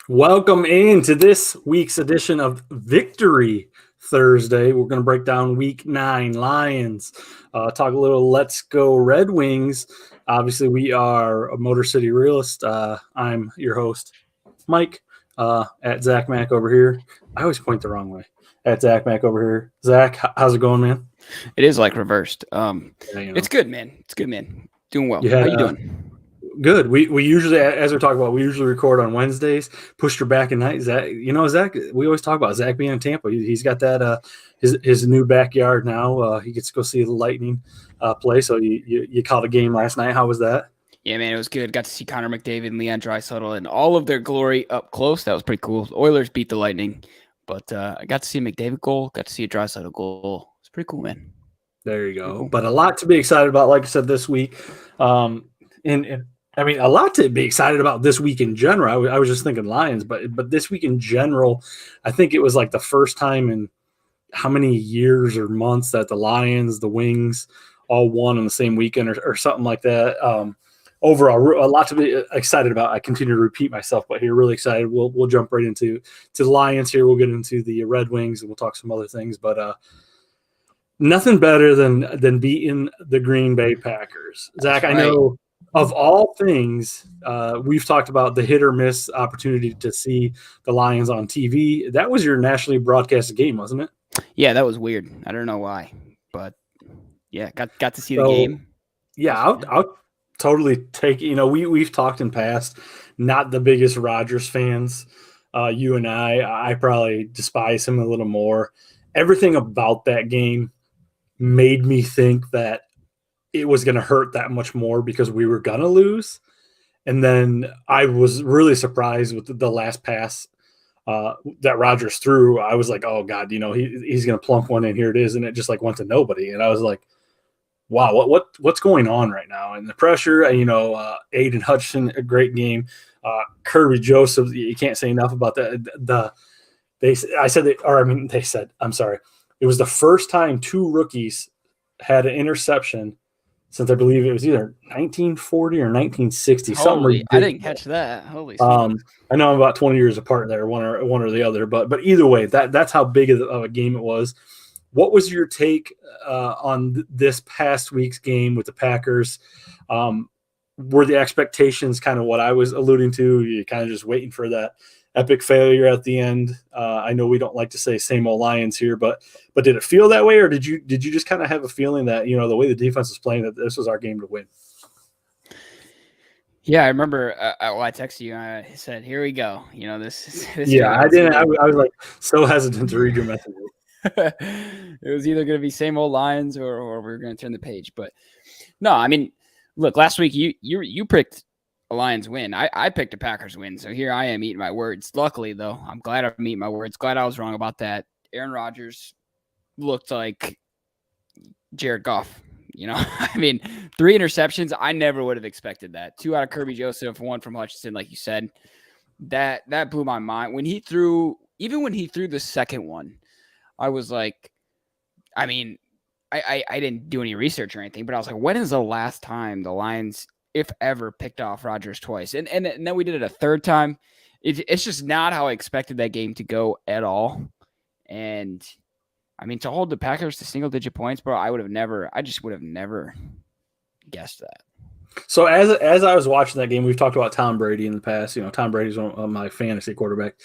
Welcome into this week's edition of Victory Thursday. We're going to break down Week 9 Lions, talk a little Let's Go Red Wings. Obviously, we are a Motor City Realist. I'm your host, Mike, at Zach Mack over here. I always point the wrong way. At Zach Mack over here. Zach, how's it going, man? It is like reversed. It's good, man. It's good, man. Doing well. How you doing? Good. We usually, as we're talking about, we usually record on Wednesdays. Pushed her back at night. Zach, Zach, we always talk about Zach being in Tampa. He's got that his new backyard now. He gets to go see the Lightning play. So you caught a game last night. How was that? Yeah, man, it was good. Got to see Connor McDavid and Leon Draisaitl in all of their glory up close. That was pretty cool. The Oilers beat the Lightning, but I got to see a McDavid goal. Got to see a Draisaitl goal. It's pretty cool, man. There you go. Cool. But a lot to be excited about, like I said, this week. A lot to be excited about this week in general. I was just thinking Lions, but this week in general, I think it was like the first time in how many years or months that the Lions, the Wings, all won on the same weekend or something like that. Overall, a lot to be excited about. I continue to repeat myself, but here, really excited. We'll jump right into the Lions here. We'll get into the Red Wings and we'll talk some other things, but nothing better than beating the Green Bay Packers. Zach, right. I know. Of all things, we've talked about the hit or miss opportunity to see the Lions on TV. That was your nationally broadcasted game, wasn't it? Yeah, that was weird. I don't know why, but yeah, got to see the game. Yeah, I'll totally take. We've talked in past. Not the biggest Rodgers fans. You and I probably despise him a little more. Everything about that game made me think that it was going to hurt that much more because we were going to lose. And then I was really surprised with the last pass that Rodgers threw. I was like, oh God, he's going to plunk one in, here it is. And it just like went to nobody. And I was like, wow, what's going on right now? And the pressure, Aiden Hutchinson, a great game. Kirby Joseph, you can't say enough about that. They said, I'm sorry. It was the first time two rookies had an interception since I believe it was either 1940 or 1960. Something I didn't catch that. Holy I know I'm about 20 years apart there, one or the other. But either way, that's how big of a game it was. What was your take on this past week's game with the Packers? Were the expectations kind of what I was alluding to? You kind of just waiting for that epic failure at the end. I know we don't like to say same old Lions here, but did it feel that way, or did you just kind of have a feeling that the way the defense was playing that this was our game to win? Yeah, I remember. I texted you. And I said, "Here we go." This yeah, I didn't. I was like so hesitant to read your message. It was either going to be same old Lions or we were going to turn the page. But no, I mean, look, last week you picked a Lions win. I picked a Packers win. So here I am eating my words. Luckily, though, I'm glad I'm eating my words. Glad I was wrong about that. Aaron Rodgers looked like Jared Goff. 3 interceptions. I never would have expected that. 2 out of Kirby Joseph, 1 from Hutchinson, like you said. That blew my mind. When he threw the second one, I was like, I I didn't do any research or anything, but I was like, when is the last time the Lions, if ever, picked off Rodgers twice? And then we did it a third time. It's just not how I expected that game to go at all. And I mean, to hold the Packers to single-digit points, bro, I just would have never guessed that. So as I was watching that game, we've talked about Tom Brady in the past. Tom Brady's one of my fantasy quarterback.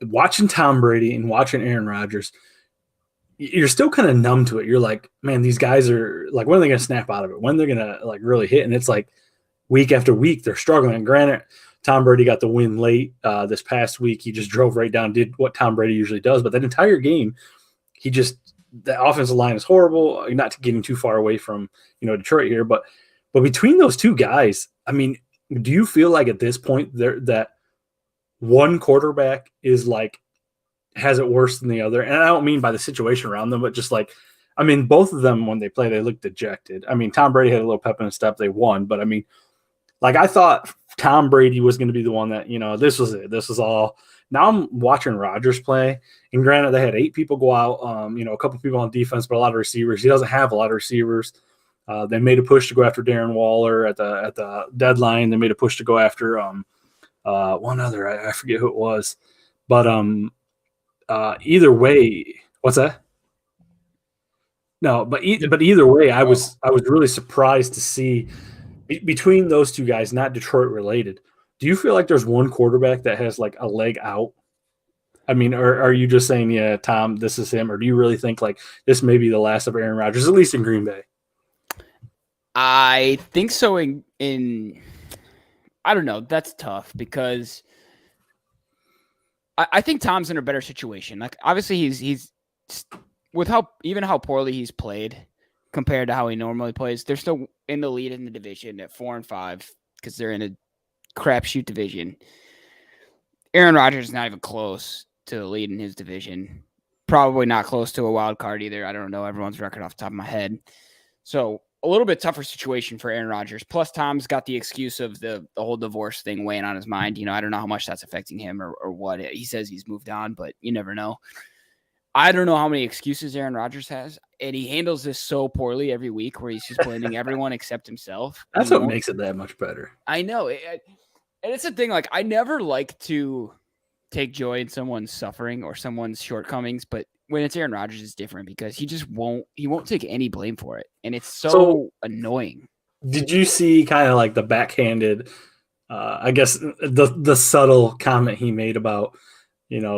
Watching Tom Brady and watching Aaron Rodgers, you're still kind of numb to it. You're like, man, these guys are like, when are they going to snap out of it? When they're going to like really hit? And it's like week after week, they're struggling. And granted, Tom Brady got the win late this past week. He just drove right down, did what Tom Brady usually does. But that entire game, the offensive line is horrible. Not getting too far away from, Detroit here, but between those two guys, I mean, do you feel like at this point that one quarterback is like, has it worse than the other? And I don't mean by the situation around them, but just like, I mean, both of them, when they play, they look dejected. I mean, Tom Brady had a little pep in his step. They won, but I mean, like I thought Tom Brady was going to be the one that, this was it. This was all. Now I'm watching Rodgers play, and granted, they had 8 people go out, a couple people on defense, but a lot of receivers. He doesn't have a lot of receivers. They made a push to go after Darren Waller at the deadline. They made a push to go after one other. I forget who it was, but either way, what's that? No, but either way, I was really surprised to see between those two guys, not Detroit related. Do you feel like there's one quarterback that has like a leg out? I mean, or are you just saying, yeah, Tom, this is him, or do you really think like this may be the last of Aaron Rodgers, at least in Green Bay? I think so. In I don't know. That's tough because I think Tom's in a better situation. Like obviously he's with how poorly he's played compared to how he normally plays. They're still in the lead in the division at 4-5 because they're in a crapshoot division. Aaron Rodgers is not even close to the lead in his division. Probably not close to a wild card either. I don't know everyone's record off the top of my head. So a little bit tougher situation for Aaron Rodgers. Plus, Tom's got the excuse of the whole divorce thing weighing on his mind. I don't know how much that's affecting him or what. He says he's moved on, but you never know. I don't know how many excuses Aaron Rodgers has, and he handles this so poorly every week where he's just blaming everyone except himself. That's what makes it that much better. I know. And it's a thing, like, I never like to take joy in someone's suffering or someone's shortcomings, but when it's Aaron Rodgers, it's different because he just won't take any blame for it. And it's so annoying. Did you see kind of like the backhanded, I guess the subtle comment he made about,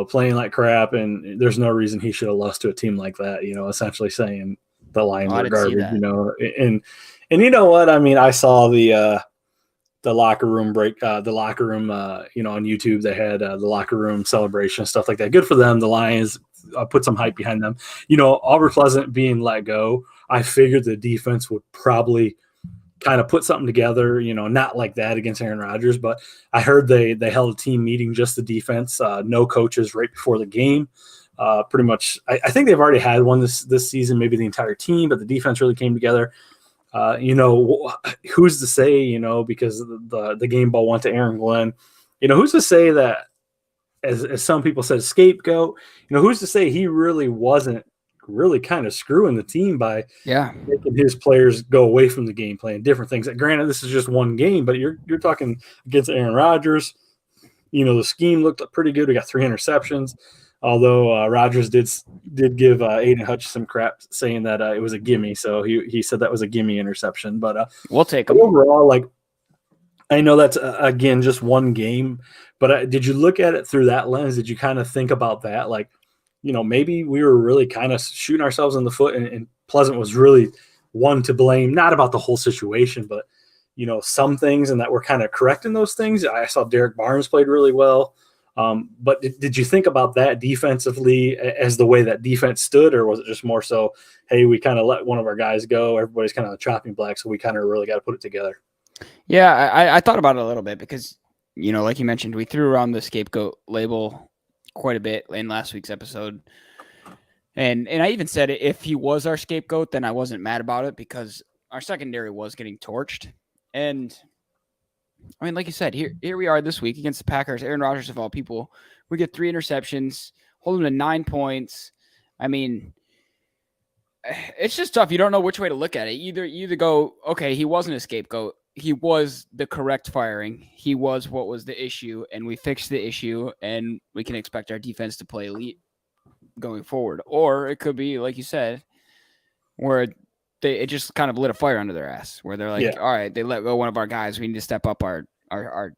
playing like crap and there's no reason he should have lost to a team like that, essentially saying the Lions are garbage, and you know what? I mean, I saw the locker room break, on YouTube, they had the locker room celebration and stuff like that. Good for them. The Lions put some hype behind them. Auburn Pleasant being let go, I figured the defense would probably kind of put something together, not like that against Aaron Rodgers, but I heard they held a team meeting, just the defense, no coaches right before the game. Pretty much, I think they've already had one this season, maybe the entire team, but the defense really came together. Who's to say, because the game ball went to Aaron Glenn, who's to say that, as some people said, scapegoat, who's to say he really wasn't really kind of screwing the team by making his players go away from the game plan, different things. Granted, this is just one game, but you're talking against Aaron Rodgers. The scheme looked pretty good. We got 3 interceptions. Although Rodgers did give Aiden Hutch some crap, saying that it was a gimme. So he said that was a gimme interception. But we'll take them. Overall, like, I know that's, again, just one game. But did you look at it through that lens? Did you kind of think about that? Like, maybe we were really kind of shooting ourselves in the foot, and Pleasant was really one to blame, not about the whole situation, but, some things, and that we're kind of correcting those things. I saw Derek Barnes played really well. But did you think about that defensively as the way that defense stood, or was it just more so, hey, we kind of let one of our guys go, everybody's kind of on the chopping block, so we kind of really got to put it together? Yeah, I thought about it a little bit because, like you mentioned, we threw around the scapegoat label quite a bit in last week's episode. And I even said if he was our scapegoat, then I wasn't mad about it because our secondary was getting torched. And I mean, like you said, here we are this week against the Packers. Aaron Rodgers, of all people, we get 3 interceptions, hold him to 9 points. I mean, it's just tough. You don't know which way to look at it. You either go, okay, he wasn't a scapegoat. He was the correct firing. He was what was the issue, and we fixed the issue, and we can expect our defense to play elite going forward. Or it could be, like you said, where it just kind of lit a fire under their ass, where they're like, all right, they let go one of our guys. We need to step up our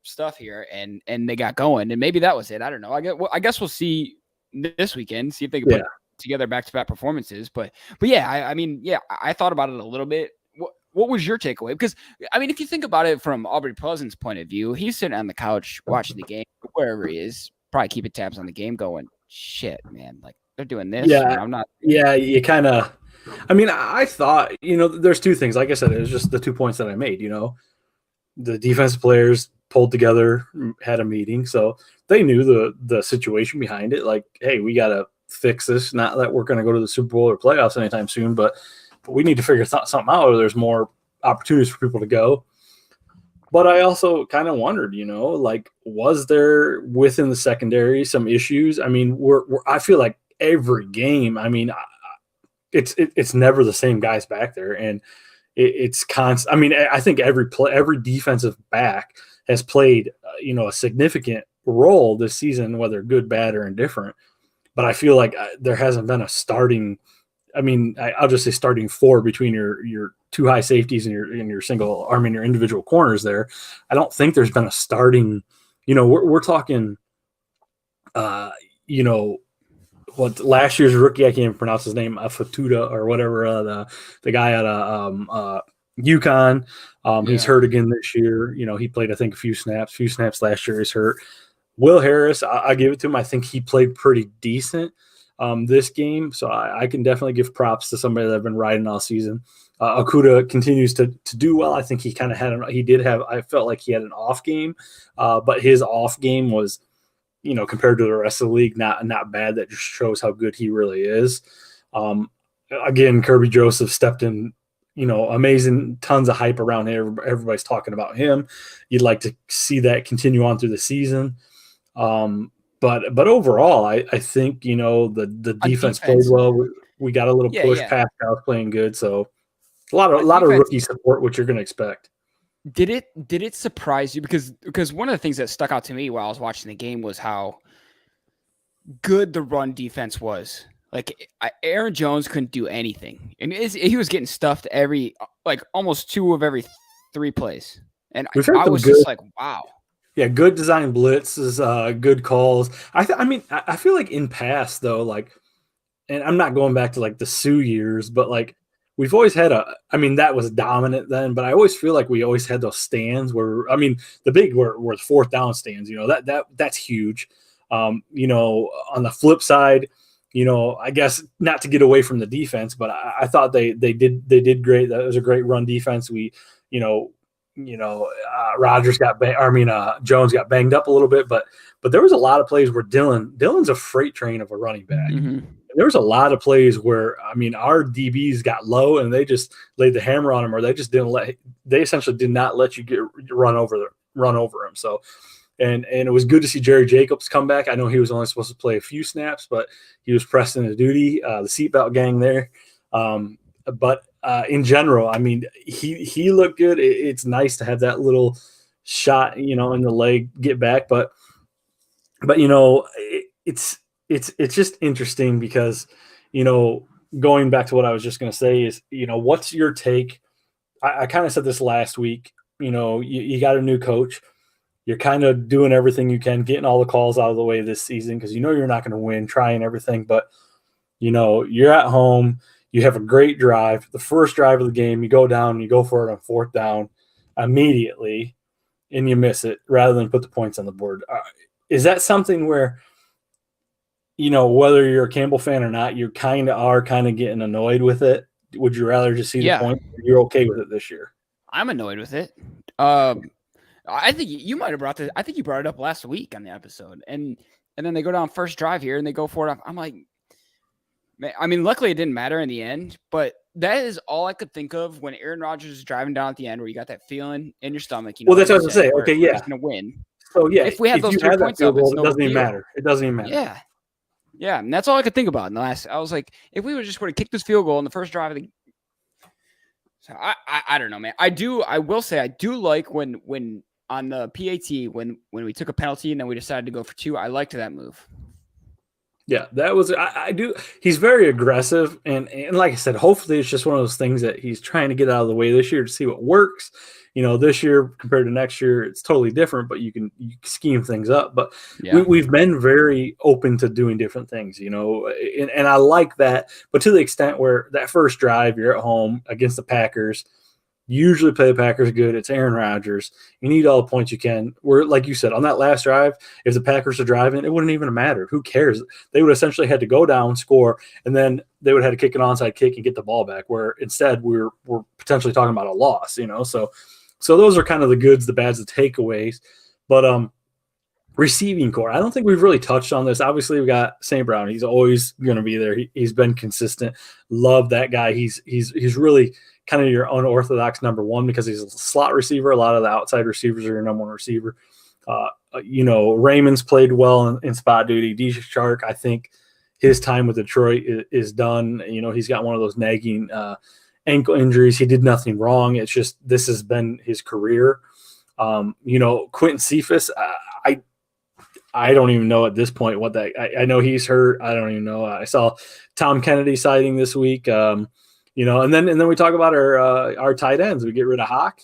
stuff here, and they got going. And maybe that was it. I don't know. I guess we'll see this weekend, see if they can put together back-to-back performances. But yeah, I thought about it a little bit. What was your takeaway? Because, I mean, if you think about it from Aubrey Pleasant's point of view, he's sitting on the couch watching the game, wherever he is, probably keeping tabs on the game going, shit, man, like they're doing this. Yeah, and I'm not. Yeah, you kind of – I mean, I thought, there's two things. Like I said, it was just the 2 points that I made, The defensive players pulled together, had a meeting, so they knew the situation behind it. Like, hey, we got to fix this. Not that we're going to go to the Super Bowl or playoffs anytime soon, but we need to figure something out, or there's more opportunities for people to go. But I also kind of wondered, like, was there within the secondary some issues? I mean, I feel like every game, I mean, it's never the same guys back there, and it's constant. I mean, I think every defensive back has played, a significant role this season, whether good, bad, or indifferent. But I feel like there hasn't been a starting. I mean, I'll just say starting four between your two high safeties and your single, I mean, your individual corners there. I don't think there's been a starting. We're talking. What last year's rookie, I can't even pronounce his name, Fatuta or whatever, the guy out of UConn. He's hurt again this year. He played, I think, a few snaps last year. He's hurt. Will Harris, I give it to him. I think he played pretty decent this game, so I can definitely give props to somebody that I've been riding all season. Okuda continues to do well. I think he kind of I felt like he had an off game, but his off game was, compared to the rest of the league, not bad. That just shows how good he really is. Again, Kirby Joseph stepped in, amazing, tons of hype around him. Everybody's talking about him. You'd like to see that continue on through the season. But overall, I think, the defense played well. We got a little push. Pascal's playing good. So a lot of rookie support, which you're going to expect. Did it surprise you? Because one of the things that stuck out to me while I was watching the game was how good the run defense was. Like, Aaron Jones couldn't do anything, and he was getting stuffed almost 2 of every 3 plays, and I was just like, wow. Yeah, good design blitzes, good calls. I feel like in past though, and I'm not going back to the Sioux years, but we've always had that was dominant then, but I always feel like we always had those stands where, the big were 4th down stands, that's huge. On the flip side, I guess not to get away from the defense, but I thought they did great. That was a great run defense. We, Rodgers Jones got banged up a little bit, but there was a lot of plays where Dylan's a freight train of a running back. Mm-hmm. There was a lot of plays where, our DBs got low and they just laid the hammer on him, or they just they essentially did not let you run over him. So, and it was good to see Jerry Jacobs come back. I know he was only supposed to play a few snaps, but he was pressed into duty, the seatbelt gang there. But in general, he looked good. It's nice to have that little shot, in the leg, get back. But it's just interesting because, going back to what I was just going to say is, what's your take? I kind of said this last week. You got a new coach. You're kind of doing everything you can, getting all the calls out of the way this season because you're not going to win, trying everything. But, you're at home. You have a great drive. The first drive of the game, you go down, you go for it on 4th down immediately, and you miss it rather than put the points on the board. Is that something where, whether you're a Campbell fan or not, you kind of getting annoyed with it? Would you rather just see the point? Or you're okay with it this year? I'm annoyed with it. I think you might have brought this. I think you brought it up last week on the episode, and then they go down first drive here and they go for it. I'm like, man, luckily it didn't matter in the end, but that is all I could think of when Aaron Rodgers is driving down at the end, where you got that feeling in your stomach. Well, that's what I was going to say. Okay, yeah, going to win. So yeah, if we had those 3 points up, it doesn't even matter. It doesn't even matter. Yeah, Yeah, and that's all I could think about in the last. I was like, if we would just would have kicked this field goal in the first drive of the. So I don't know, man. I will say I do like when on the PAT when we took a penalty and then we decided to go for 2. I liked that move. Yeah, that was I do. He's very aggressive, and like I said, hopefully it's just one of those things that he's trying to get out of the way this year to see what works. This year compared to next year, it's totally different, but you scheme things up. But we've been very open to doing different things, and I like that. But to the extent where that first drive, you're at home against the Packers. You usually play the Packers good. It's Aaron Rodgers. You need all the points you can. Where, like you said, on that last drive, if the Packers are driving, it wouldn't even matter. Who cares? They would essentially had to go down, score, and then they would have had to kick an onside kick and get the ball back. Where instead we're potentially talking about a loss. So those are kind of the goods, the bads, the takeaways. But receiving core, I don't think we've really touched on this. Obviously, we got St. Brown. He's always going to be there. He's been consistent. Love that guy. He's really kind of your unorthodox number one because he's a slot receiver. A lot of the outside receivers are your number one receiver. Raymond's played well in spot duty. DJ Chark, I think his time with Detroit is done. He's got one of those nagging ankle injuries. He did nothing wrong. It's just this has been his career. Quentin Cephas, I don't even know at this point what that – I know he's hurt. I don't even know. I saw Tom Kennedy sighting this week. And then we talk about our tight ends. We get rid of Hawk.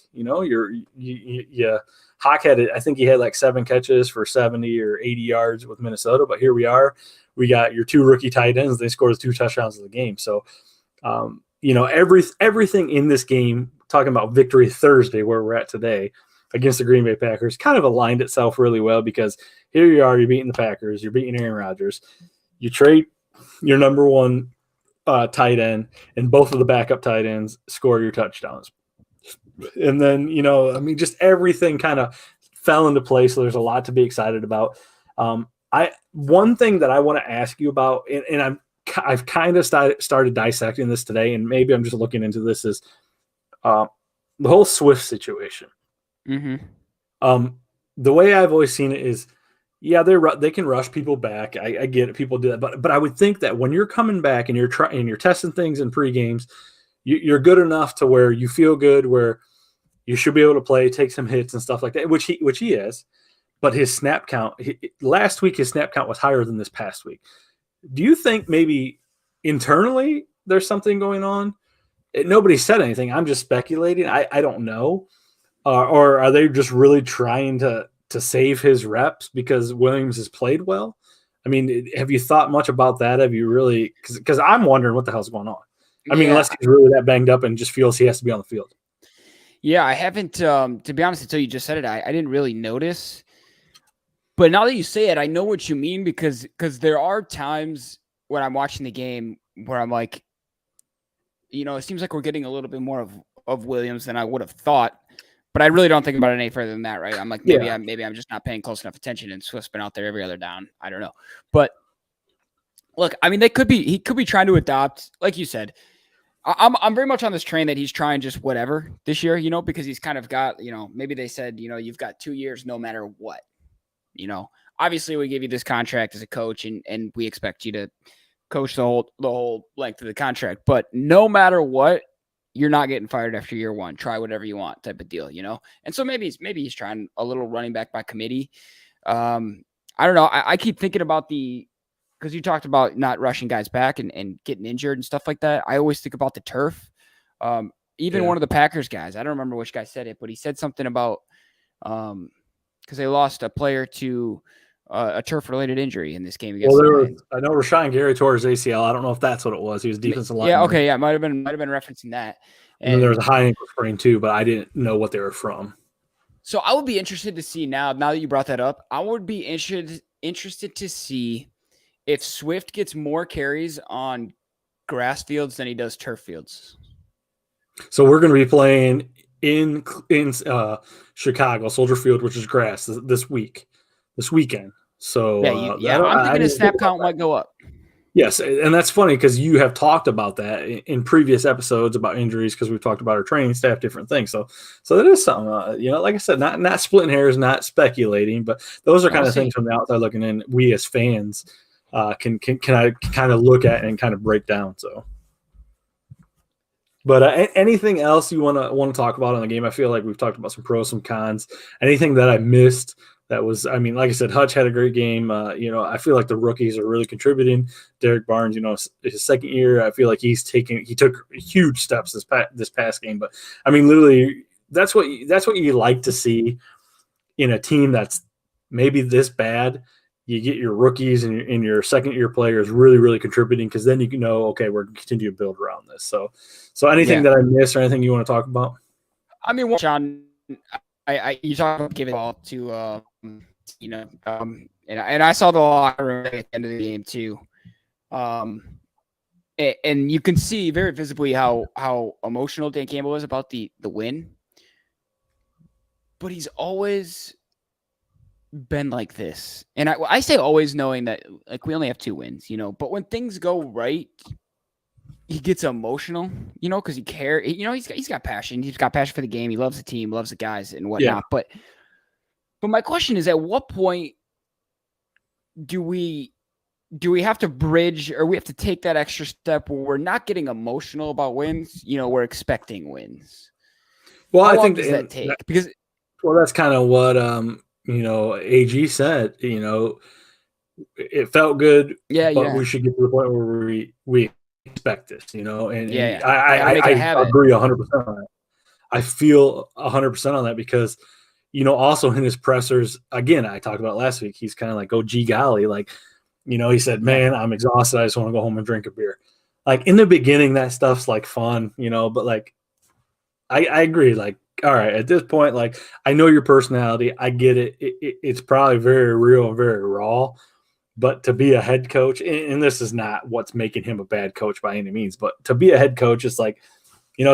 Hawk I think he had like 7 catches for 70 or 80 yards with Minnesota. But here we are. We got your 2 rookie tight ends. They scored 2 touchdowns in the game. So, everything in this game, talking about victory Thursday, where we're at today against the Green Bay Packers, kind of aligned itself really well because here you are. You're beating the Packers. You're beating Aaron Rodgers. You trade your number one tight end, and both of the backup tight ends score your touchdowns. And then, just everything kind of fell into place. So there's a lot to be excited about. One thing that I want to ask you about, and I've kind of started dissecting this today, and maybe I'm just looking into this, is the whole Swift situation. Mm-hmm. The way I've always seen it is, yeah, they can rush people back. I get it. People do that. But I would think that when you're coming back and you're testing things in pre-games, you're good enough to where you feel good, where you should be able to play, take some hits and stuff like that, which he is. But his snap count, last week his snap count was higher than this past week. Do you think maybe internally there's something going on? Nobody said anything. I'm just speculating. I don't know. Or are they just really trying to save his reps because Williams has played well? I mean, have you thought much about that? Have you really – because I'm wondering what the hell's going on. I mean, unless he's really that banged up and just feels he has to be on the field. Yeah, I haven't to be honest, until you just said it, I didn't really notice. But now that you say it, I know what you mean because there are times when I'm watching the game where I'm like, it seems like we're getting a little bit more of Williams than I would have thought. But I really don't think about it any further than that, right? I'm like, maybe I'm just not paying close enough attention, and Swift's been out there every other down. I don't know. But look, I mean, he could be trying to adopt, like you said. I'm very much on this train that he's trying just whatever this year, because he's kind of got, maybe they said, you've got 2 years no matter what. Obviously we give you this contract as a coach and we expect you to coach the whole length of the contract. But no matter what, you're not getting fired after year 1. Try whatever you want type of deal, And so maybe he's trying a little running back by committee. I don't know. I keep thinking about because you talked about not rushing guys back and getting injured and stuff like that. I always think about the turf. Even one of the Packers guys, I don't remember which guy said it, but he said something about because they lost a player to a turf-related injury in this game against the Lions. I know Rashawn Gary tore his ACL. I don't know if that's what it was. He was defensive line. Yeah, okay, yeah, might have been referencing that. And then there was a high ankle sprain too, but I didn't know what they were from. So I would be interested to see now that you brought that up. I would be interested to see if Swift gets more carries on grass fields than he does turf fields. So we're going to be playing in Chicago, Soldier Field, which is grass this weekend. So I'm thinking his snap count might go up. Yes, and that's funny because you have talked about that in previous episodes about injuries because we've talked about our training staff, different things. So that is something, like I said, not splitting hairs, not speculating, but those are kind of things from the outside looking in. We as fans, can I kind of look at and kind of break down. So, but anything else you want to talk about on the game? I feel like we've talked about some pros, some cons. Anything that I missed? That was, I mean, like I said, Hutch had a great game. I feel like the rookies are really contributing. Derek Barnes, his second year, I feel like he took huge steps this past game. But I mean, literally, that's what you like to see in a team that's maybe this bad. You get your rookies and your second year players really, really contributing, because then you can know, okay, we're going to continue to build around this. So anything that I missed or anything you want to talk about? I mean, John, you talk about giving it all to, and I saw the locker room at the end of the game too. And you can see very visibly how emotional Dan Campbell is about the win. But he's always been like this. And I say always, knowing that like we only have 2 wins, but when things go right, he gets emotional, because he cares. He's got passion. He's got passion for the game. He loves the team, loves the guys and whatnot. Yeah. But my question is, at what point do we have to bridge, or we have to take that extra step where we're not getting emotional about wins? We're expecting wins. Well, How I long think does that take? Because that's kind of what AG said. It felt good, but we should get to the point where we expect this. And I agree 100% on that. I feel 100% on that, because also in his pressers, again, I talked about last week, he's kind of like, oh, gee golly, like, he said, man, I'm exhausted, I just want to go home and drink a beer. Like, in the beginning, that stuff's like fun, but like, I agree, like, all right, at this point, like, I know your personality, I get it. It's probably very real and very raw, but to be a head coach, and this is not what's making him a bad coach by any means, but to be a head coach, it's like,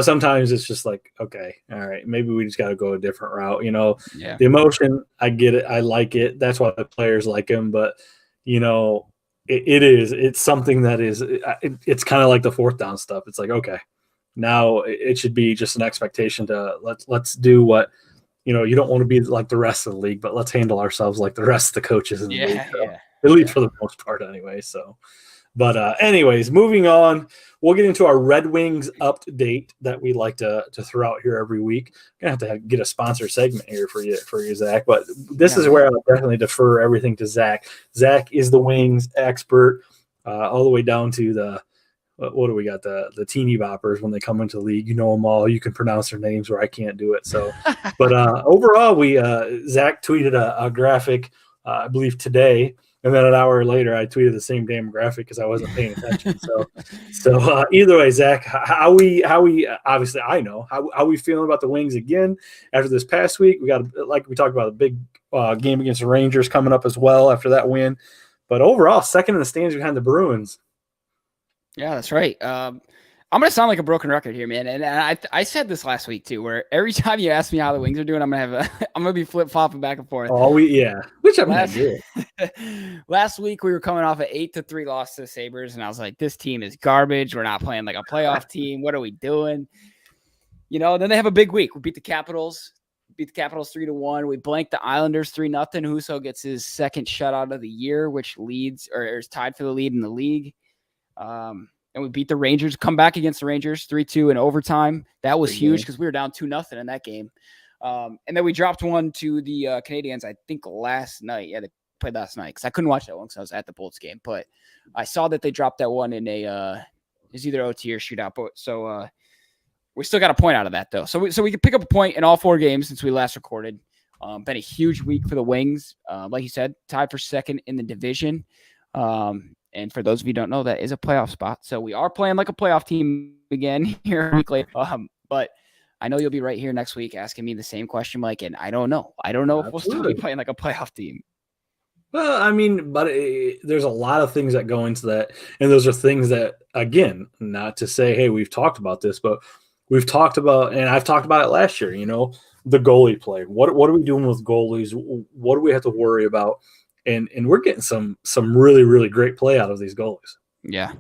sometimes it's just like, okay, all right, maybe we just got to go a different route. The emotion, I get it. I like it. That's why the players like him. But, it's something that is, it's kind of like the fourth down stuff. It's like, okay, now it should be just an expectation to let's do what, you don't want to be like the rest of the league, but let's handle ourselves like the rest of the coaches in the league. So, at least for the most part anyway. So, but anyways, moving on, we'll get into our Red Wings update that we like to throw out here every week. I'm gonna have to get a sponsor segment here for you, Zach. But this is where I'll definitely defer everything to Zach. Zach is the Wings expert, all the way down to the what do we got, the teeny boppers when they come into the league. You know them all. You can pronounce their names where I can't do it. So, but overall, Zach tweeted a graphic, I believe today. And then an hour later, I tweeted the same damn graphic because I wasn't paying attention. So either way, Zach, how we obviously, I know how we feeling about the Wings again after this past week. We got, like we talked about, a big game against the Rangers coming up as well after that win. But overall, second in the standings behind the Bruins. Yeah, that's right. I'm going to sound like a broken record here, man. And I said this last week too, where every time you ask me how the Wings are doing, I'm going to be flip-flopping back and forth. Which I'm going to do. Last week we were coming off an 8-3 loss to the Sabres, and I was like, this team is garbage. We're not playing like a playoff team. What are we doing? Then they have a big week. We beat the Capitals. 3-1. We blanked the Islanders 3-0. Husso gets his second shutout of the year, which leads or is tied for the lead in the league. And we beat the Rangers, come back against the Rangers 3-2 in overtime. That was huge because we were down 2-0 in that game. And then we dropped one to the Canadiens, I think, last night. Yeah, they played last night because I couldn't watch that one because I was at the Bolts game. But I saw that they dropped that one in it's either OT or shootout. But so we still got a point out of that, though. So we could pick up a point in all 4 games since we last recorded. Been a huge week for the Wings. Like you said, tied for second in the division. And for those of you who don't know, that is a playoff spot. So we are playing like a playoff team again here a week later. But I know you'll be right here next week asking me the same question, Mike. And I don't know. I don't know if we'll still be playing like a playoff team. Well, I mean, but there's a lot of things that go into that. And those are things that, again, not to say, hey, we've talked about this, but we've talked about, and I've talked about it last year, the goalie play. What are we doing with goalies? What do we have to worry about? And we're getting some really, really great play out of these goalies. Yeah.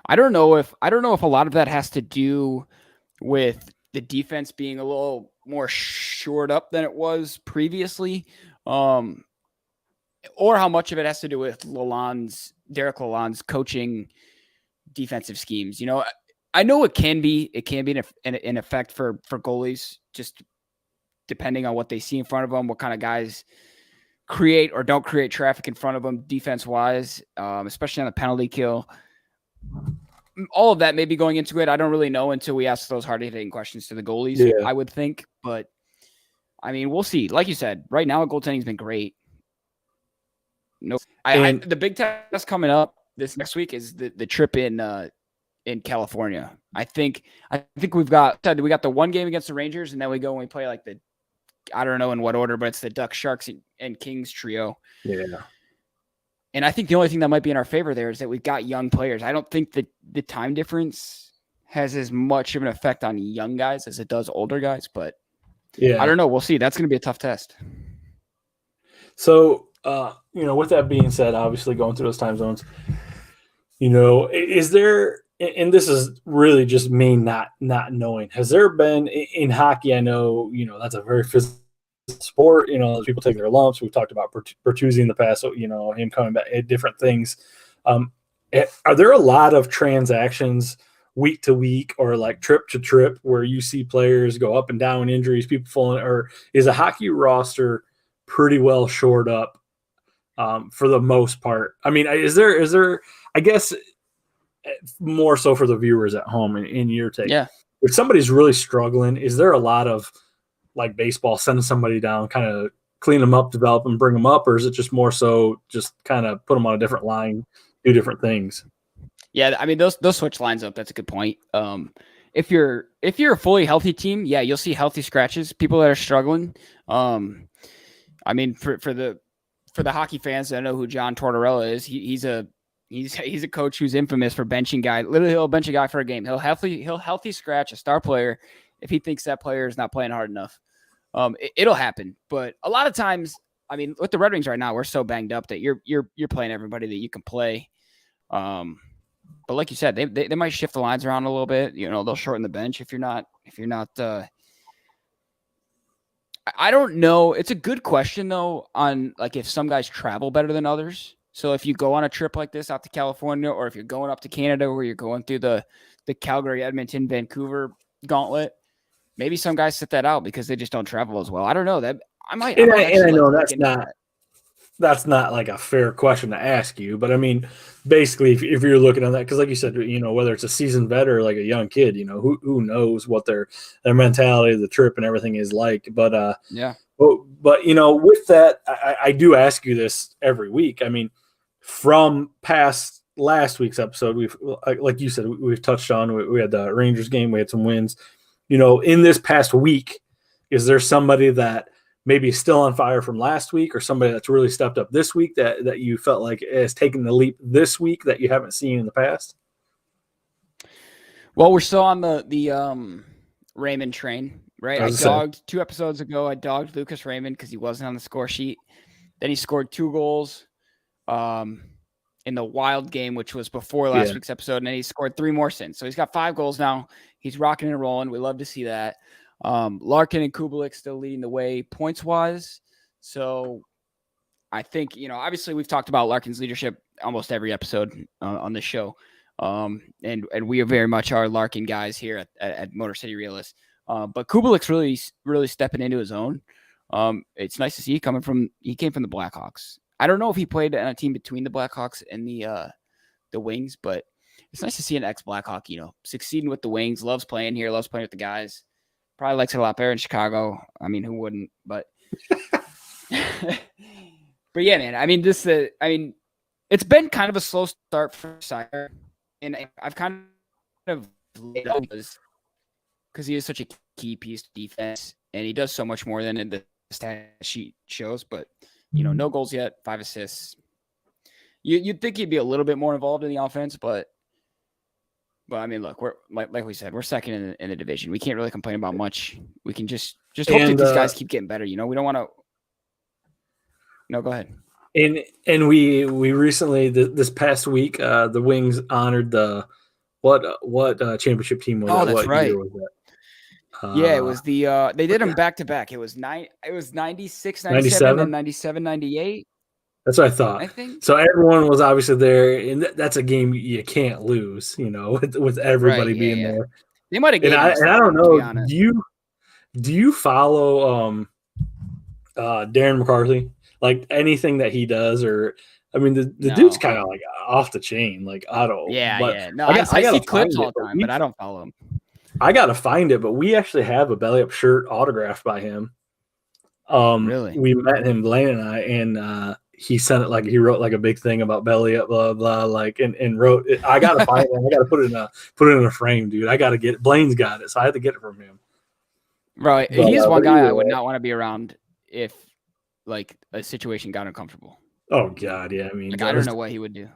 I don't know if a lot of that has to do with the defense being a little more shored up than it was previously. or how much of it has to do with Derek Lalonde's coaching defensive schemes. I know it can be an effect for goalies, just depending on what they see in front of them, what kind of guys create or don't create traffic in front of them defense wise, especially on the penalty kill. All of that may be going into it. I don't really know until we ask those hard-hitting questions to the goalies, I would think. But, I mean, we'll see. Like you said, right now, goaltending's been great. The big test coming up this next week is the trip in California. I think we got the one game against the Rangers, and then we go and we play like I don't know in what order, but it's the Ducks, Sharks, and Kings trio. Yeah. And I think the only thing that might be in our favor there is that we've got young players. I don't think that the time difference has as much of an effect on young guys as it does older guys, but I don't know. We'll see. That's going to be a tough test. So, with that being said, obviously going through those time zones, is there, and this is really just me not knowing, has there been in hockey? I know, that's a very physical sport. People take their lumps. We've talked about Bertuzzi in the past, so, him coming back at different things. Are there a lot of transactions week to week or like trip to trip where you see players go up and down, injuries, people falling, or is a hockey roster pretty well shored up for the most part? I mean, is there, I guess more so for the viewers at home in your take. Yeah. If somebody's really struggling, is there a lot of like baseball, sending somebody down, kind of clean them up, develop them, bring them up, or is it just more so just kind of put them on a different line, do different things? Yeah, I mean those switch lines up. That's a good point. If you're a fully healthy team, yeah, you'll see healthy scratches. People that are struggling. I mean for the hockey fans that know who John Tortorella is, he's a coach who's infamous for benching guy. Literally, he'll bench a guy for a game. He'll healthy scratch a star player if he thinks that player is not playing hard enough. It'll happen, but a lot of times, I mean, with the Red Wings right now, we're so banged up that you're playing everybody that you can play. But like you said, they might shift the lines around a little bit. They'll shorten the bench if you're not. I don't know. It's a good question though on like if some guys travel better than others. So if you go on a trip like this out to California, or if you're going up to Canada where you're going through the Calgary, Edmonton, Vancouver gauntlet, maybe some guys sit that out because they just don't travel as well. I don't know. That I might. And I know that's not like a fair question to ask you, but I mean, basically, if you're looking at that, because like you said, whether it's a seasoned vet or like a young kid, who knows what their mentality, the trip, and everything is like. But yeah. But with that, I do ask you this every week. I mean, from past last week's episode, we've, like you said, we've touched on. We had the Rangers game. We had some wins. In this past week, is there somebody that maybe still on fire from last week, or somebody that's really stepped up this week that you felt like has taken the leap this week that you haven't seen in the past? Well, we're still on the Raymond train, right? 2 episodes ago, I dogged Lucas Raymond because he wasn't on the score sheet. Then he scored 2 goals in the Wild game, which was before last week's episode, and then he scored 3 more since. So he's got 5 goals now. He's rocking and rolling. We love to see that. Larkin and Kubelik still leading the way points-wise. So I think, obviously we've talked about Larkin's leadership almost every episode on this show. And we are very much our Larkin guys here at Motor City Realists. But Kubelik's really stepping into his own. It's nice to see he came from the Blackhawks. I don't know if he played on a team between the Blackhawks and the Wings, but it's nice to see an ex-Blackhawk, succeeding with the Wings, loves playing here, loves playing with the guys. Probably likes it a lot better in Chicago. I mean, who wouldn't? But, but yeah, man. I mean, it's been kind of a slow start for Sire, and I've kind of laid out because he is such a key piece of defense, and he does so much more than the stat sheet shows. But no goals yet, 5 assists. You'd think he'd be a little bit more involved in the offense, but I mean, look, we're like we said, we're second in the division. We can't really complain about much. We can just hope that these guys keep getting better. We don't want to. No, go ahead. And we recently this past week, the Wings honored the what championship team was? Oh, that's right. Year was that? Yeah, it was the they did them back to back. It was 96, 97, and 97, 98. That's what I thought. I think So everyone was obviously there, and that's a game you can't lose, with right. everybody Yeah, being yeah. there. They might have And gave I him and I something, don't to be know, honest. do you follow Darren McCarthy? Like anything that he does, or I mean the dude's No. kind of like off the chain, like I don't. Yeah, But yeah. No, I I see gotta clips find all it. the time, but I don't follow him. I gotta find it. But we actually have a belly up shirt autographed by him. Really? We met him, Lane and I, and he sent it, like he wrote like a big thing about belly up, blah blah, like and wrote it. I gotta find it. I gotta put it in a frame, dude. I gotta get it. Blaine's got it, so I had to get it from him. Right. But He's one but guy I either would way, not want to be around if like a situation got uncomfortable. oh god, yeah. I mean, Like I don't know what he would do.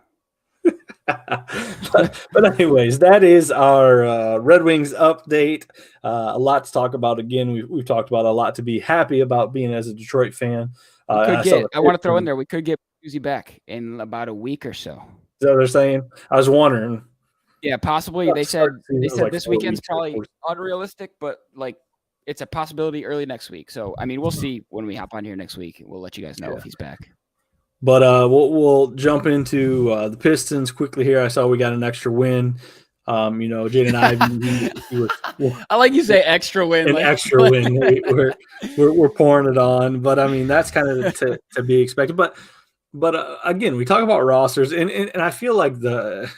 but anyways, that is our Red Wings update. A lot to talk about. Again, we've talked about a lot to be happy about being as a Detroit fan. We could I saw get. the I want to throw in Pistons. there. We could get Uzi back in about a week or so. Is that what they're saying? I was wondering. Yeah, possibly. They Start said the season was like this 4 weekend's weeks or probably 4. unrealistic, but like it's a possibility early next week. So I mean, we'll see when we hop on here next week. We'll let you guys know if he's back. But we'll jump into the Pistons quickly here. I saw we got an extra win. Jaden Ivey, he was I like you say extra win. an Like, extra win. We're pouring it on, but I mean that's kind of to be expected. But again, we talk about rosters, and I feel like not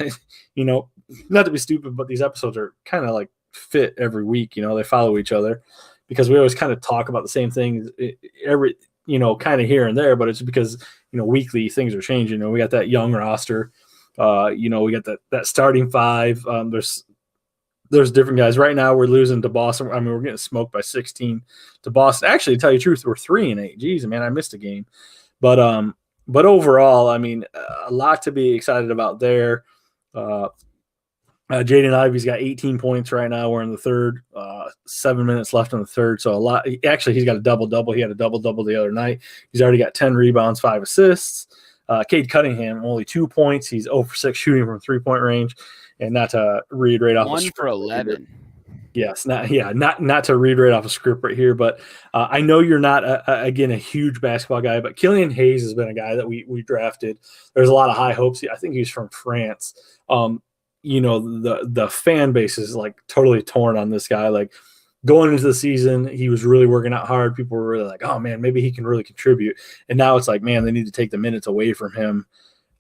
to be stupid, but these episodes are kind of like fit every week. They follow each other because we always kind of talk about the same things every kind of here and there, but it's because weekly things are changing. We got that young roster. We got that starting five. There's different guys. Right now we're losing to Boston. I mean, we're getting smoked by 16 to Boston. Actually, to tell you the truth, we're 3-8. Jeez, man, I missed a game. But overall, I mean, a lot to be excited about there. Jaden Ivey's got 18 points right now. We're in the third. 7 minutes left in the third. So a lot. Actually, he's got a double-double. He had a double-double the other night. He's already got 10 rebounds, 5 assists. Cade Cunningham, only 2 points. He's 0 for 6 shooting from three-point range. And not to read right off 1 the for 11. Yes, not to read right off a script right here, but I know you're not again a huge basketball guy, but Killian Hayes has been a guy that we drafted. There's a lot of high hopes. I think he's from France. The fan base is like totally torn on this guy. Like going into the season, he was really working out hard. People were really like, oh man, maybe he can really contribute. And now it's like, man, they need to take the minutes away from him.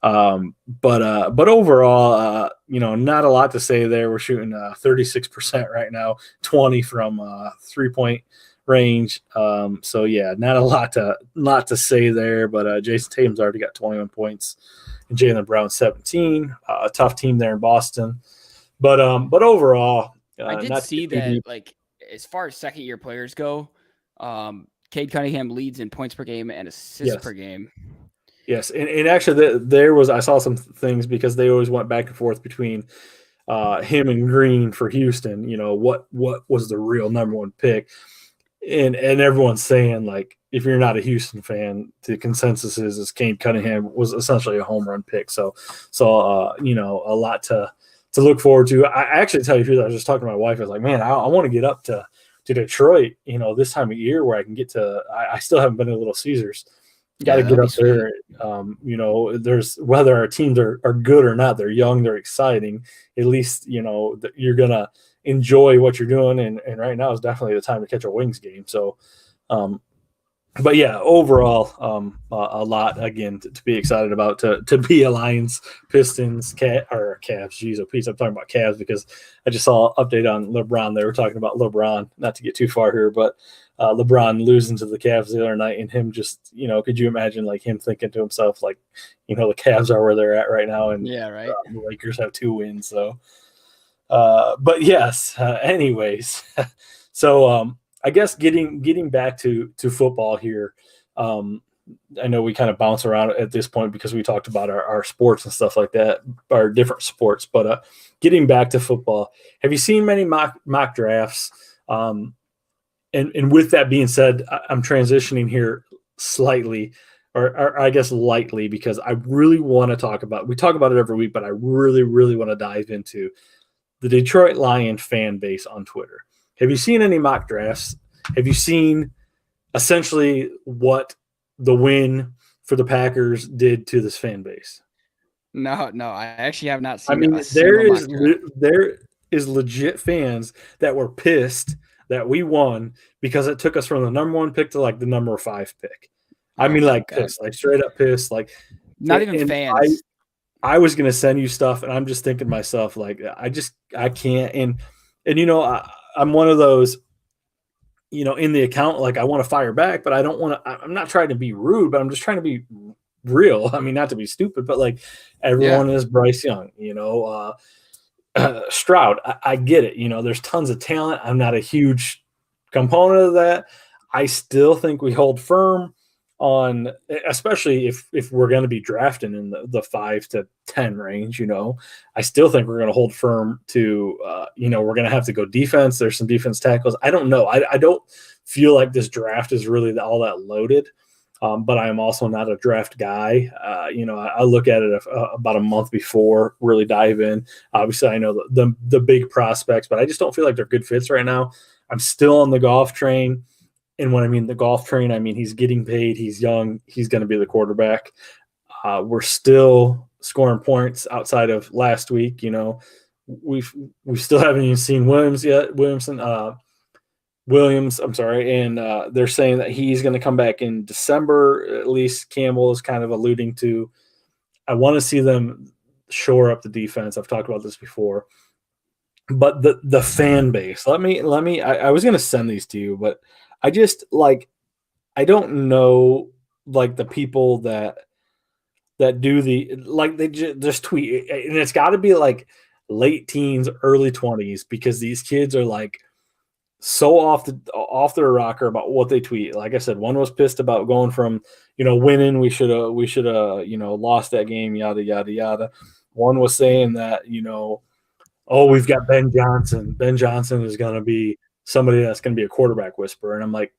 But overall, not a lot to say there. We're shooting 36% right now, 20 from 3-point range. So yeah, not a lot to say there. But Jason Tatum's already got 21 points, and Jaylen Brown 17. A tough team there in Boston. But overall, I did see that. Like as far as second-year players go, Cade Cunningham leads in points per game and assists per game. Yes, and actually I saw some things because they always went back and forth between him and Green for Houston. What was the real number one pick, and everyone's saying like if you're not a Houston fan, the consensus is Cade Cunningham was essentially a home run pick. So a lot to look forward to. I actually tell you the truth, I was just talking to my wife. I was like, man, I want to get up to Detroit, this time of year where I can get to. I still haven't been to Little Caesars. Got to get up there. There's whether our teams are good or not, they're young, they're exciting. At least, you're going to enjoy what you're doing. And right now is definitely the time to catch a Wings game. So, but yeah, overall, a lot again to be excited about to be a Lions, Pistons, Cavs. Jeez, oh, please, I'm talking about Cavs because I just saw an update on LeBron. They were talking about LeBron, not to get too far here, but LeBron losing to the Cavs the other night, and him just, could you imagine like him thinking to himself like, the Cavs are where they're at right now, and yeah, right. The Lakers have 2 wins. So, but yes, anyways, so. I guess getting back to football here, I know we kind of bounce around at this point because we talked about our sports and stuff like that, our different sports. But getting back to football, have you seen many mock drafts? And with that being said, I'm transitioning here slightly, or I guess lightly, because I really want to talk about. We talk about it every week, but I really, really want to dive into the Detroit Lion fan base on Twitter. Have you seen any mock drafts? Have you seen essentially what the win for the Packers did to this fan base? No, I actually have not I seen mean, a single mock draft. there is legit fans that were pissed that we won because it took us from the number 1 pick to like the number 5 pick. I Oh mean, my like God. pissed, like straight up pissed. Like, Not even and fans. I was gonna send you stuff, and I'm just thinking to myself, like, I can't. And you know, I'm one of those, you know, in the account, like I want to fire back, but I don't want to. I'm not trying to be rude, but I'm just trying to be real. I mean, not to be stupid, but like everyone is Bryce Young, you know, Stroud. I get it. You know, there's tons of talent. I'm not a huge component of that. I still think we hold firm on, especially if we're going to be drafting in the 5 to 10 range. You know, I still think we're going to hold firm to, you know, we're going to have to go defense. There's some defense tackles. I don't know. I don't feel like this draft is really all that loaded. But I am also not a draft guy. You know, I look at it about a month before, really dive in. Obviously, I know the big prospects, but I just don't feel like they're good fits right now. I'm still on the golf train. And when I mean the golf train, I mean he's getting paid. He's young. He's going to be the quarterback. We're still scoring points outside of last week. You know, we still haven't even seen Williams yet. Williams, I'm sorry, and they're saying that he's going to come back in December. At least Campbell is kind of alluding to. I want to see them shore up the defense. I've talked about this before, but the fan base. Let me. I was going to send these to you, but I just like. I don't know, like the people that do the like they just tweet, and it's got to be like late teens, early 20s, because these kids are like so off their rocker about what they tweet. Like I said, one was pissed about going from, you know, winning. We should have, you know, lost that game. Yada yada yada. One was saying that, you know, oh, we've got Ben Johnson. Ben Johnson is going to be somebody that's going to be a quarterback whisperer. And I'm like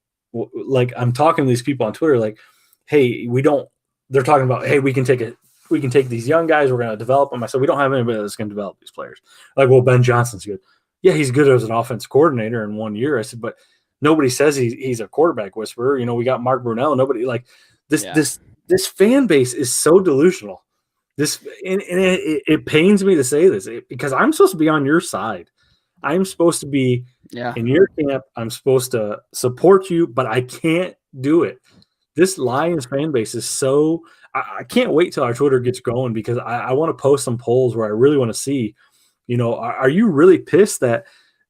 I'm talking to these people on Twitter, like, hey, we don't. They're talking about, hey, we can take these young guys. We're going to develop them. I said, we don't have anybody that's going to develop these players. Like, well, Ben Johnson's good. Yeah, he's good as an offense coordinator in 1 year. I said, but nobody says he's a quarterback whisperer. You know, we got Mark Brunell. Nobody like this. Yeah. This fan base is so delusional. It pains me to say this because I'm supposed to be on your side. I'm supposed to be in your camp. I'm supposed to support you, but I can't do it. This Lions fan base is so. I can't wait till our Twitter gets going because I want to post some polls where I really want to see. You know, are you really pissed that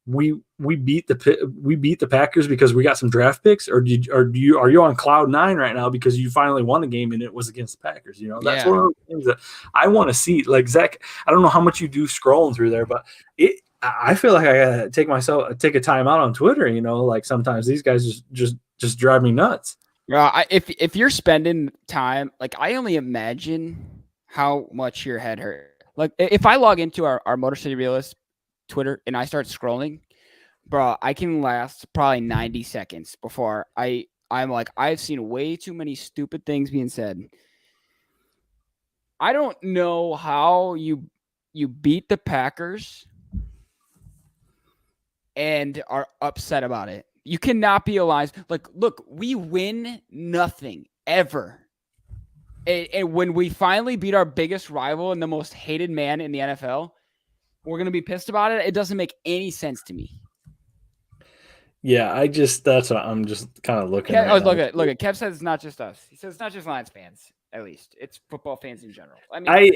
we beat the Packers because we got some draft picks, or are you on cloud 9 right now because you finally won a game and it was against the Packers? You know, that's one of the things that I want to see. Like Zach, I don't know how much you do scrolling through there, but I feel like I gotta take a time out on Twitter. You know, like sometimes these guys just drive me nuts. If you're spending time, like I only imagine how much your head hurt. Like if I log into our Motor City Realists Twitter and I start scrolling, bro, I can last probably 90 seconds before I'm like, I've seen way too many stupid things being said. I don't know how you beat the Packers and are upset about it. You cannot be alive. Like, look, we win nothing ever. And when we finally beat our biggest rival and the most hated man in the NFL, we're going to be pissed about it. It doesn't make any sense to me. Yeah, that's what I'm just kind of looking at. Look at Kev says it's not just us. He says it's not just Lions fans, at least. It's football fans in general. I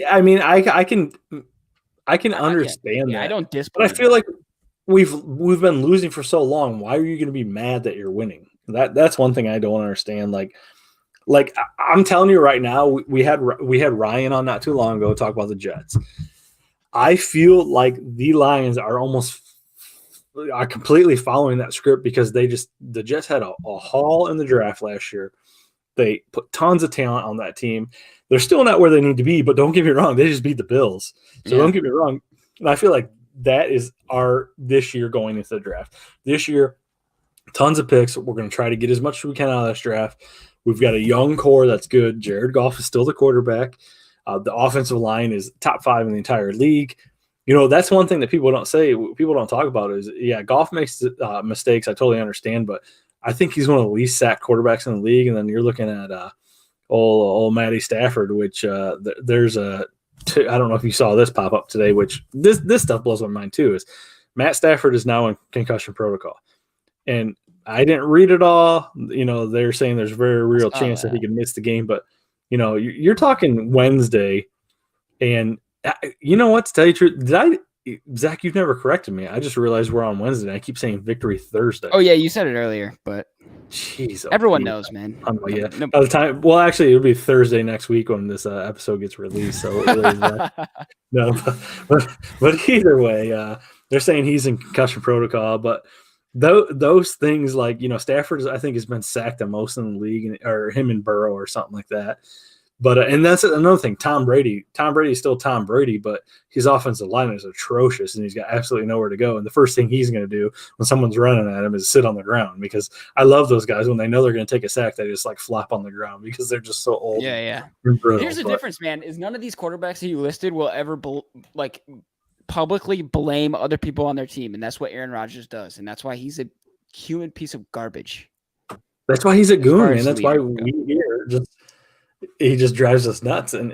can understand that. I don't disbelieve. But I feel like we've been losing for so long. Why are you going to be mad that you're winning? That's one thing I don't understand. Like I'm telling you right now, we had Ryan on not too long ago talk about the Jets. I feel like the Lions are completely following that script because the Jets had a haul in the draft last year. They put tons of talent on that team. They're still not where they need to be, but don't get me wrong, they just beat the Bills. So Don't get me wrong. And I feel like that is this year going into the draft. This year, tons of picks. We're going to try to get as much as we can out of this draft. We've got a young core that's good. Jared Goff is still the quarterback. The offensive line is top 5 in the entire league. You know, that's one thing that people don't say, people don't talk about is, Goff makes mistakes. I totally understand, but I think he's one of the least sacked quarterbacks in the league. And then you're looking at old Matty Stafford, which there's I don't know if you saw this pop up today, which this stuff blows my mind too, is Matt Stafford is now in concussion protocol. And I didn't read it all. They're saying there's a very real chance that he could miss the game. But, you're talking Wednesday. And you know what? To tell you the truth, Zach, you've never corrected me. I just realized we're on Wednesday. And I keep saying Victory Thursday. Oh, yeah, you said it earlier. But jeez, everyone knows, man. Yeah. No. By the time, well, actually, it'll be Thursday next week when this episode gets released. So no, but either way, they're saying he's in concussion protocol. But those things, like, Stafford, I think, has been sacked the most in the league, or him and Burrow or something like that. But and that's another thing. Tom Brady is still Tom Brady, but his offensive line is atrocious, and he's got absolutely nowhere to go. And the first thing he's going to do when someone's running at him is sit on the ground, because I love those guys when they know they're going to take a sack, they just like flop on the ground because they're just so old. Yeah. Brutal. Here's the difference, man. Is none of these quarterbacks that you listed will ever publicly blame other people on their team, and that's what Aaron Rodgers does, and that's why he's a human piece of garbage. That's why he's a goon, and that's why we here he just drives us nuts. And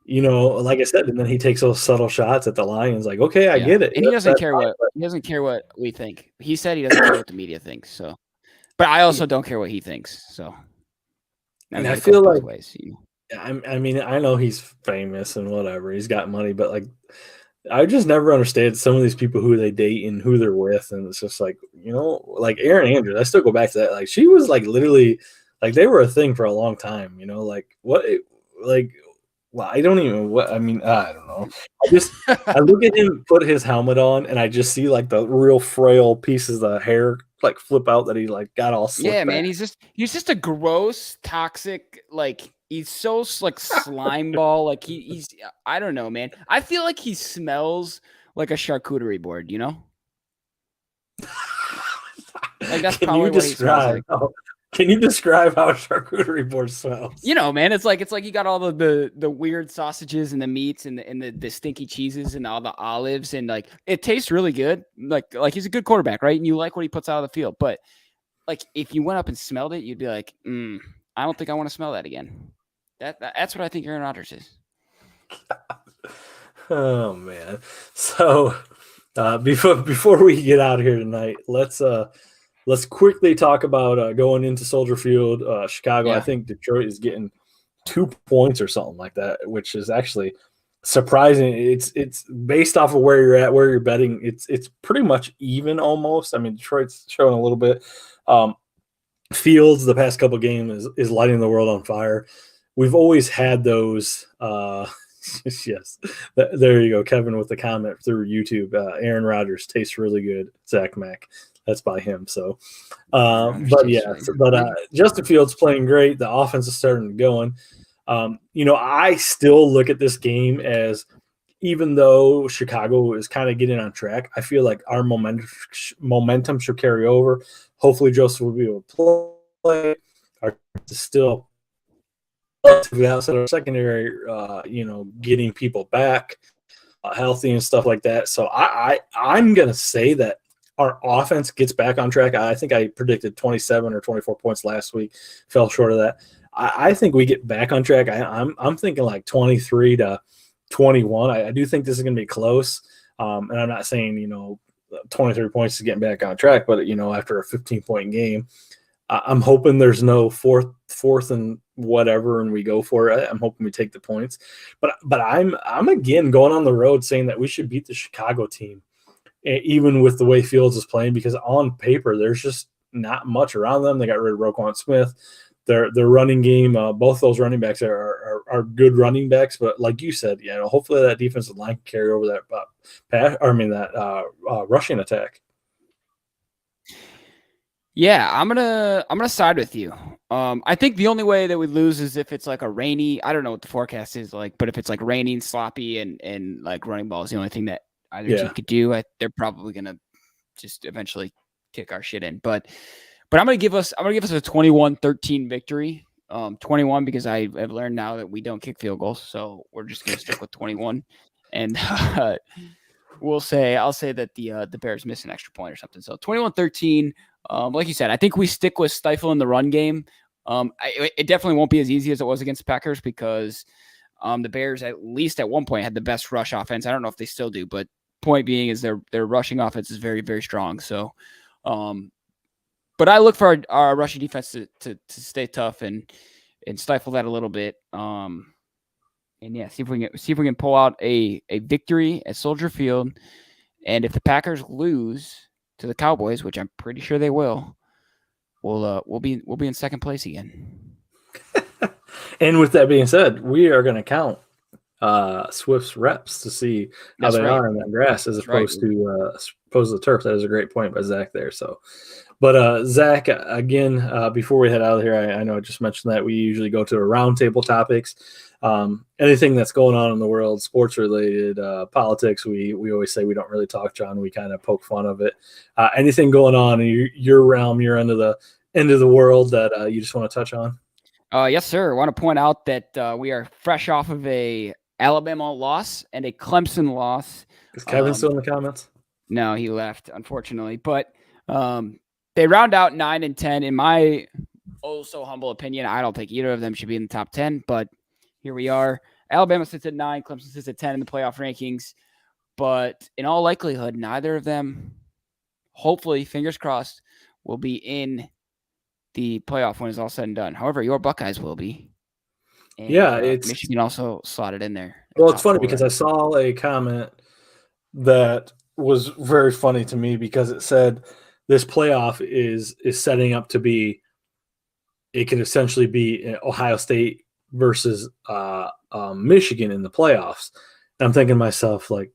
like I said, and then he takes those subtle shots at the Lions, like, okay, I get it. And he doesn't care what we think. He said he doesn't care what the media thinks. So, but I also don't care what he thinks. So, I feel like ways, I mean, I know he's famous and whatever, he's got money, but like, I just never understand some of these people who they date and who they're with, and it's just like, like Erin Andrews. I still go back to that. Like, she was like literally. Like, they were a thing for a long time, like what, like, well, I don't even, I mean, I don't know. I look at him put his helmet on, and I just see like the real frail pieces of hair like flip out that he like got all slicked back. Man, he's just a gross, toxic, like, he's so like slime ball. Like he's, I don't know, man. I feel like he smells like a charcuterie board, Like, that's probably what he smells like. Can you describe how a charcuterie board smells? Man, it's like you got all the weird sausages and the meats and the stinky cheeses and all the olives, and like it tastes really good. Like he's a good quarterback, right? And you like what he puts out of the field. But like if you went up and smelled it, you'd be like, I don't think I want to smell that again. That's what I think Aaron Rodgers is. Oh man. So before we get out of here tonight, let's quickly talk about going into Soldier Field, Chicago. Yeah. I think Detroit is getting 2 points or something like that, which is actually surprising. It's based off of where you're at, where you're betting. It's pretty much even almost. I mean, Detroit's showing a little bit. Fields the past couple games is lighting the world on fire. We've always had those. Yes, there you go, Kevin, with the comment through YouTube. Aaron Rodgers tastes really good. Zach Mack. That's by him. So, Justin Fields playing great. The offense is starting to go on. I still look at this game as, even though Chicago is kind of getting on track, I feel like our momentum should carry over. Hopefully, Joseph will be able to play. Still outside our secondary, getting people back healthy and stuff like that. So I'm gonna say that our offense gets back on track. I think I predicted 27 or 24 points last week. Fell short of that. I think we get back on track. I'm thinking like 23 to 21. I do think this is going to be close. And I'm not saying 23 points is getting back on track, but after a 15-point game, I'm hoping there's no fourth and whatever, and we go for it. I'm hoping we take the points. But I'm again going on the road saying that we should beat the Chicago team, even with the way Fields is playing, because on paper there's just not much around them. They got rid of Roquan Smith. Their running game, both those running backs are good running backs, but like you said, hopefully that defensive line can carry over that rushing attack. Yeah, I'm gonna side with you. I think the only way that we lose is if it's like a rainy. I don't know what the forecast is like, but if it's like raining, sloppy, and like running ball is the only thing that either team could do. They're probably gonna just eventually kick our shit in. But I'm gonna give us a 21-13 victory. 21 because I've learned now that we don't kick field goals, so we're just gonna stick with 21, and I'll say that the Bears miss an extra point or something. So 21-13. Like you said, I think we stick with stifling the run game. It definitely won't be as easy as it was against the Packers because the Bears, at least at one point, had the best rush offense. I don't know if they still do, but point being is their rushing offense is very, very strong. So, but I look for our rushing defense to stay tough and stifle that a little bit. And yeah, see if we can pull out a victory at Soldier Field. And if the Packers lose to the Cowboys, which I'm pretty sure they will, we'll be in second place again. And with that being said, we are going to count Swift's reps to see how they are in that grass as opposed to the turf. That is a great point by Zach there. So, but Zach, again, before we head out of here, I know I just mentioned that we usually go to a roundtable topics. Anything that's going on in the world, sports related, politics, we always say we don't really talk, John. We kind of poke fun of it. Anything going on in your realm, your end of the world that you just want to touch on? Yes, sir. I want to point out that we are fresh off of a Alabama loss and a Clemson loss. Is Kevin still in the comments? No, he left, unfortunately. But they round out 9-10. In my so humble opinion, I don't think either of them should be in the top 10. But here we are. Alabama sits at 9. Clemson sits at 10 in the playoff rankings. But in all likelihood, neither of them, hopefully, fingers crossed, will be in the playoff when it's all said and done. However, your Buckeyes will be. And, it's Michigan also slotted in there. Well, it's funny because I saw a comment that was very funny to me because it said this playoff is setting up to be. It could essentially be Ohio State versus Michigan in the playoffs. And I'm thinking to myself, like,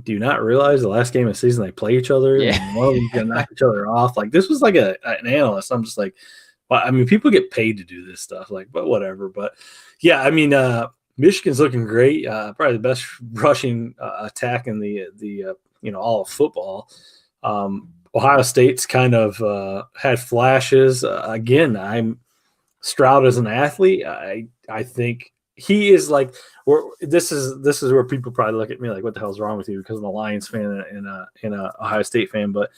do you not realize the last game of the season they play each other? Yeah. And one of them's gonna knock each other off. Like, this was like an analyst. I'm just like, well, I mean, people get paid to do this stuff, like, but whatever. But yeah, I mean, Michigan's looking great. Probably the best rushing attack in the all of football. Ohio State's kind of had flashes. Again, Stroud as an athlete. I think he is like. This is where people probably look at me like, what the hell's wrong with you? Because I'm a Lions fan and a Ohio State fan. But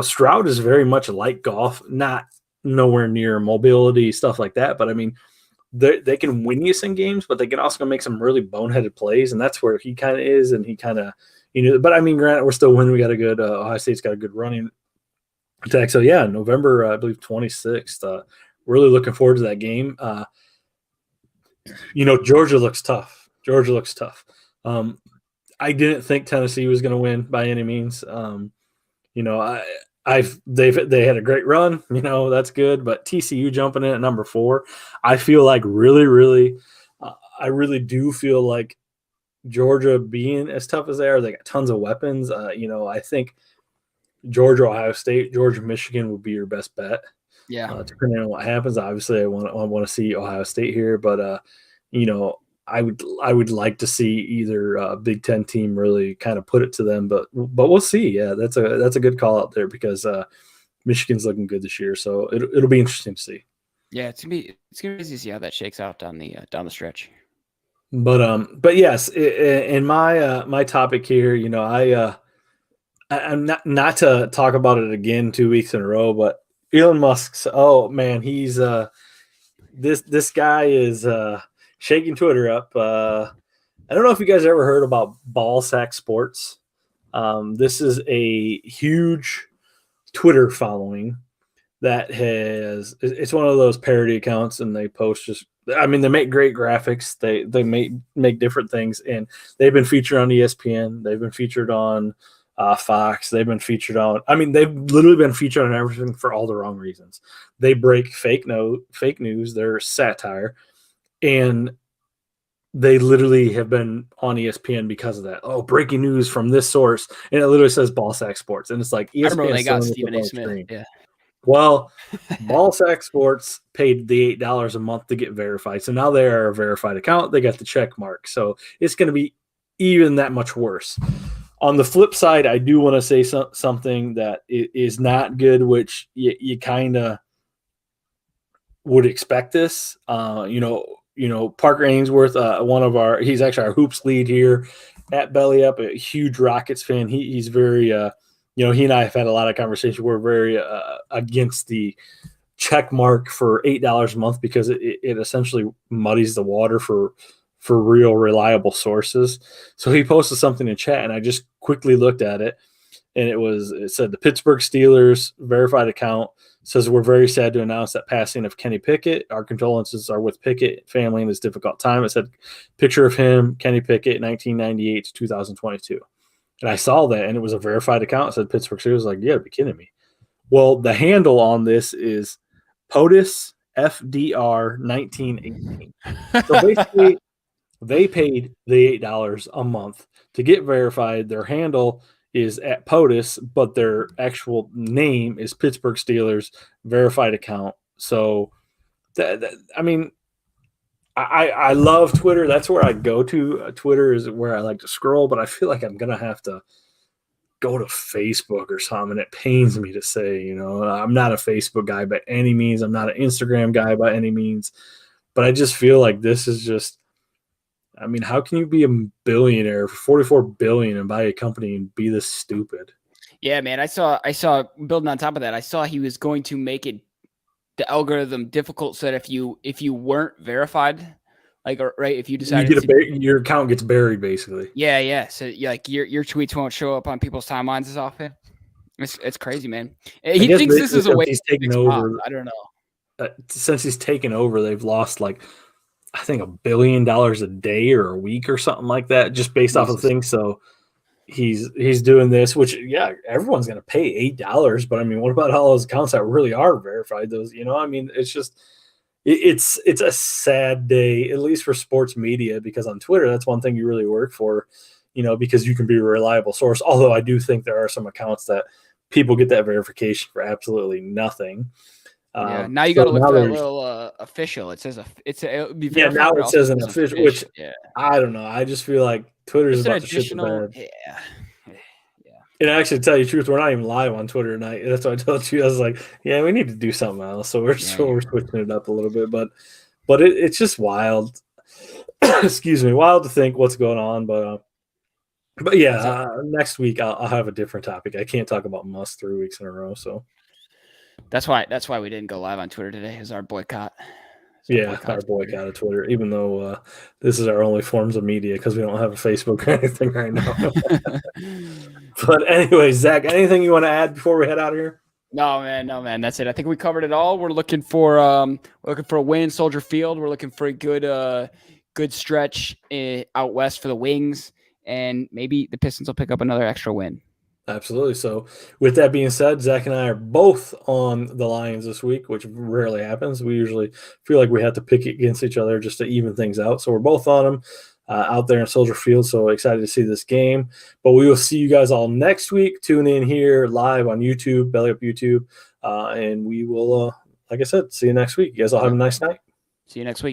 Stroud is very much like Goff, not nowhere near mobility, stuff like that. But I mean, they can win you some games, but they can also make some really boneheaded plays, and that's where he kind of is. And he kind of, but I mean, granted, we're still winning. We got a good Ohio State's got a good running attack. So yeah, November, I believe 26th. Really looking forward to that game. Georgia looks tough. I didn't think Tennessee was going to win by any means. They had a great run. That's good. But TCU jumping in at number 4, I feel like really, I really do feel like Georgia being as tough as they are, they got tons of weapons. I think Georgia, Ohio State, Georgia, Michigan would be your best bet. Yeah. Depending on what happens, obviously I want to see Ohio State here, but I would like to see either Big Ten team really kind of put it to them, but we'll see. Yeah, that's a good call out there because Michigan's looking good this year, so it'll be interesting to see. Yeah, it's gonna be easy to see how that shakes out down the stretch. But yes, in my topic here, I'm not to talk about it again 2 weeks in a row, but Elon Musk's, oh man, he's this guy is shaking Twitter up. I don't know if you guys ever heard about Ball Sack Sports. This is a huge Twitter following that it's one of those parody accounts, and they post they make great graphics. They make different things, and they've been featured on ESPN. They've been featured on Fox. They've been featured on. They've literally been featured on everything for all the wrong reasons. They break fake news. They're satire, and they literally have been on ESPN because of that. Oh, breaking news from this source, and it literally says Ball Sack Sports, and it's like ESPN. I remember they got Stephen A. Smith. Yeah. Well, Ball Sack Sports paid the $8 a month to get verified, so now they are a verified account. They got the check mark, so it's going to be even that much worse. On the flip side, I do want to say something that is not good, which you kind of would expect this. Parker Ainsworth, he's actually our hoops lead here at Belly Up, a huge Rockets fan. He's very, he and I have had a lot of conversation. We're very against the check mark for $8 a month because it essentially muddies the water for real reliable sources. So he posted something in chat, and I just quickly looked at it, and it said the Pittsburgh Steelers verified account says, we're very sad to announce that passing of Kenny Pickett. Our condolences are with Pickett family in this difficult time. It said picture of him, Kenny Pickett, 1998 to 2022. And I saw that, and it was a verified account. It said Pittsburgh Steelers. Like, you gotta be kidding me. Well, the handle on this is POTUS FDR 1918. So basically, they paid the $8 a month to get verified. Their handle is at POTUS, but their actual name is Pittsburgh Steelers verified account. So, I mean, I love Twitter. That's where I go to. Twitter is where I like to scroll, but I feel like I'm going to have to go to Facebook or something. It pains me to say, I'm not a Facebook guy by any means. I'm not an Instagram guy by any means. But I just feel like this is just, I mean, how can you be a billionaire for $44 billion and buy a company and be this stupid? Yeah, man. I saw building on top of that, I saw he was going to make it the algorithm difficult so that if you weren't verified, if you decided your account gets buried basically. Yeah. So your tweets won't show up on people's timelines as often. It's crazy, man. He thinks this is a way he's taken over. I don't know. Since he's taken over, they've lost I think $1 billion a day or a week or something like that, just based off of things. So he's doing this, which everyone's gonna pay $8. But I mean, what about all those accounts that really are verified? Those, I mean, it's just it's a sad day, at least for sports media, because on Twitter, that's one thing you really work for, because you can be a reliable source. Although I do think there are some accounts that people get that verification for absolutely nothing. Now you got to look for that little official. It says now it says an official, which I don't know. I just feel like Twitter's about to shit the bed. Yeah. And actually, to tell you the truth, we're not even live on Twitter tonight. That's what I told you. I was like, yeah, we need to do something else. So we're switching it up a little bit, but it's just wild. Excuse me, wild to think what's going on, but yeah, next week I'll have a different topic. I can't talk about Musk 3 weeks in a row, so. That's why we didn't go live on Twitter today. Is our boycott. Our boycott of Twitter, even though this is our only forms of media because we don't have a Facebook or anything right now. But anyway, Zach, anything you want to add before we head out of here? No, man. That's it. I think we covered it all. We're looking for a win, Soldier Field. We're looking for a good stretch out west for the Wings, and maybe the Pistons will pick up another extra win. Absolutely. So with that being said, Zach and I are both on the Lions this week, which rarely happens. We usually feel like we have to pick against each other just to even things out. So we're both on them out there in Soldier Field. So excited to see this game. But we will see you guys all next week. Tune in here live on YouTube, Belly Up YouTube. And we will, like I said, see you next week. You guys all have a nice night. See you next week.